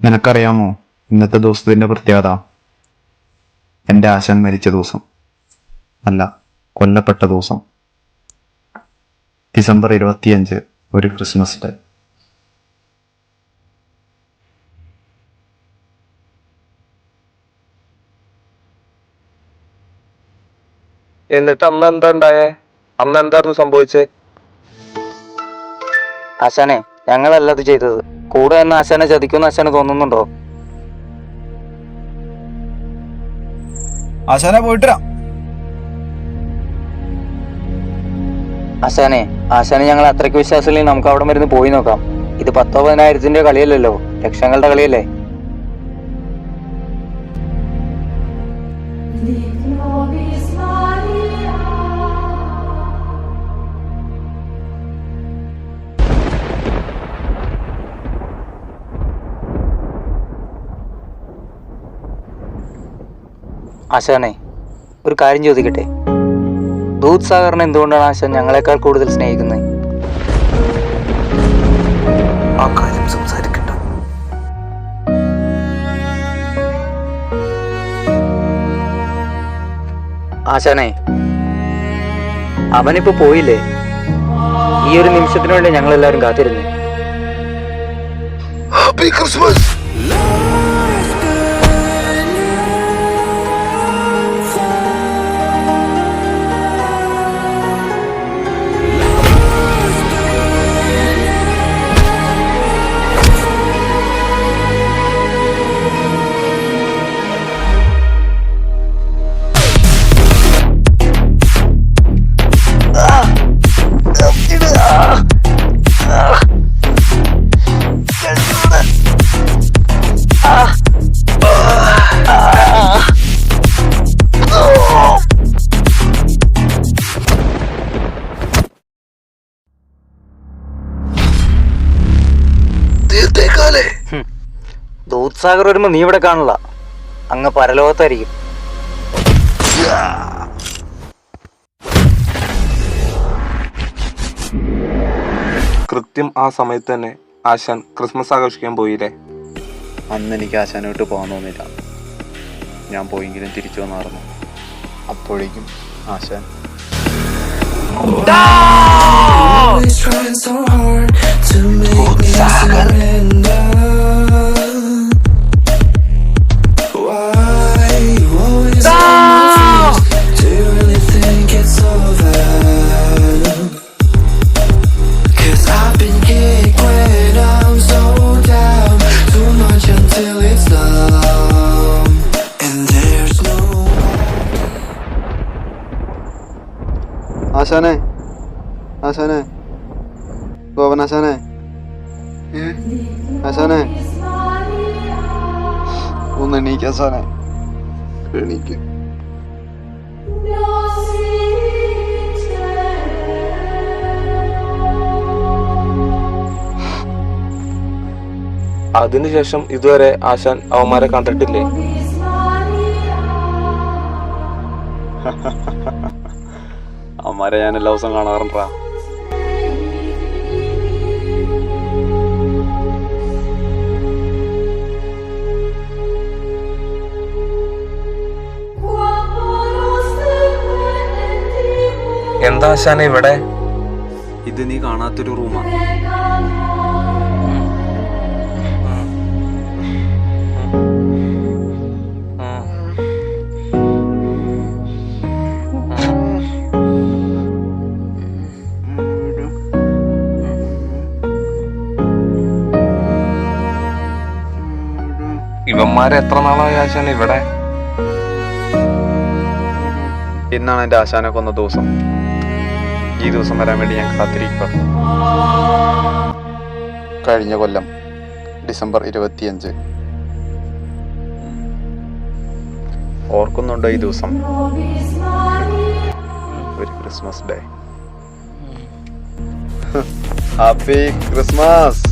നിനക്കറിയാമോ ഇന്നത്തെ ദിവസത്തിന്റെ പ്രത്യേകത? എൻ്റെ ആശാൻ മരിച്ച ദിവസം അല്ല, കൊല്ലപ്പെട്ട ദിവസം. ഡിസംബർ 25, ഒരു ക്രിസ്മസ് ഡേ. എന്നിട്ട് അന്ന് എന്താ ഉണ്ടായേ? അന്ന് എന്തായിരുന്നു സംഭവിച്ചേ? ആശാനെ, ഞങ്ങളല്ല അത് ചെയ്തത്. കൂടെ എന്ന് ആശാനെ ചതിക്കുമെന്ന് ആശാന് തോന്നുന്നുണ്ടോ? ആശാനെ പോയിട്ടാ. ആശാനെ ഞങ്ങൾ അത്രയ്ക്ക് വിശ്വാസമില്ലെങ്കിൽ നമുക്ക് അവിടെ മരുന്ന് പോയി നോക്കാം. ഇത് 10,000-10,000 കളിയല്ലല്ലോ, ലക്ഷങ്ങളുടെ കളിയല്ലേ. ആശാനെ, ഒരു കാര്യം ചോദിക്കട്ടെ? ദൂത് സാഗറിനെ എന്തുകൊണ്ടാണ് ആശാൻ ഞങ്ങളെക്കാൾ കൂടുതൽ സ്നേഹിക്കുന്നത്? ആ കാര്യം സംസാരിക്കണ്ട. ആശാനെ, അവനിപ്പോ പോയില്ലേ? ഈ ഒരു നിമിഷത്തിന് വേണ്ടി ഞങ്ങൾ എല്ലാവരും കാത്തിരുന്നു. Happy Christmas. ദൂത് സാഗർ വരുമ്പോ നീ ഇവിടെ കാണില്ല, അങ്ങ് പരലോകത്തായിരിക്കും. കൃത്യം ആ സമയത്ത് തന്നെ ആശാൻ ക്രിസ്മസ് ആഘോഷിക്കാൻ പോയില്ലേ? അന്ന് എനിക്ക് ആശാനെ വിട്ട് പോകാൻ തോന്നില്ല. ഞാൻ പോയെങ്കിലും തിരിച്ചു വന്നായിരുന്നു. അപ്പോഴേക്കും ആശാൻ trying so hard to make me surrender. Why you always refuse? Do you really think it's over? 'Cause I've been kicked when I'm so down, too much until it's numb, and there's no. ആശാനെ, ആശാനെ, ഗോപൻ ആശാനെ, ആശാനെ, ഒന്ന് എണീക്ക് ആശാനെ, എണീക്ക്. അതിനുശേഷം ഇതുവരെ ആശാൻ അവന്മാരെ കണ്ടിട്ടില്ലേ? അമ്മാരെ ഞാൻ എല്ലാ ദിവസവും കാണാറുണ്ടാ. എന്താ ആശാനെ ഇവിടെ? ഇത് നീ കാണാത്തൊരു റൂമാ. ഇവന്മാരെ എത്ര നാളായി ആശാൻ ഇവിടെ? ഇന്നാണ് എൻ്റെ ആശാനെ കൊന്ന ദിവസം. ഈ ദിവസം വരാൻ വേണ്ടി ഞാൻ കാത്തിരിക്കുക. കഴിഞ്ഞ കൊല്ലം ഡിസംബർ 25. ഓർക്കുന്നുണ്ടോ ഈ ദിവസം? ഒരു ക്രിസ്മസ് ഡേ. Happy Christmas.